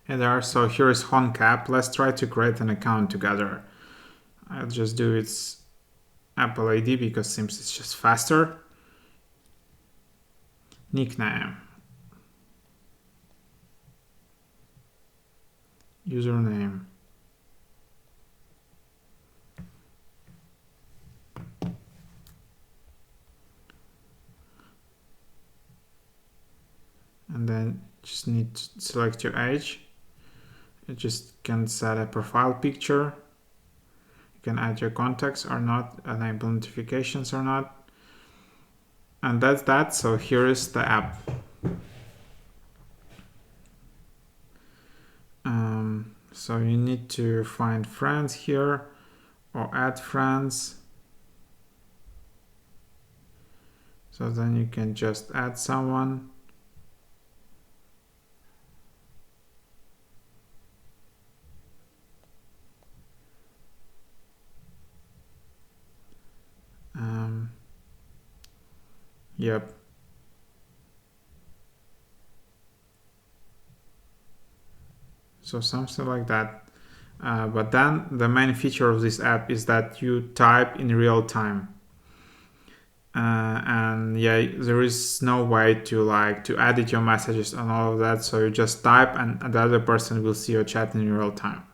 Hey there, so here is Honk app. Let's try to create an account together. I'll just do its Apple ID because it seems it's just faster. Nickname. Username. And then just need to select your age. You just can set a profile picture. You can add your contacts or not, enable notifications or not. And that's that. So here is the app. So you need to find friends here or add friends. So then you can just add someone. Yep. So something like that. But then the main feature of this app is that you type in real time. And yeah, there is no way to edit your messages and all of that. So you just type and the other person will see your chat in real time.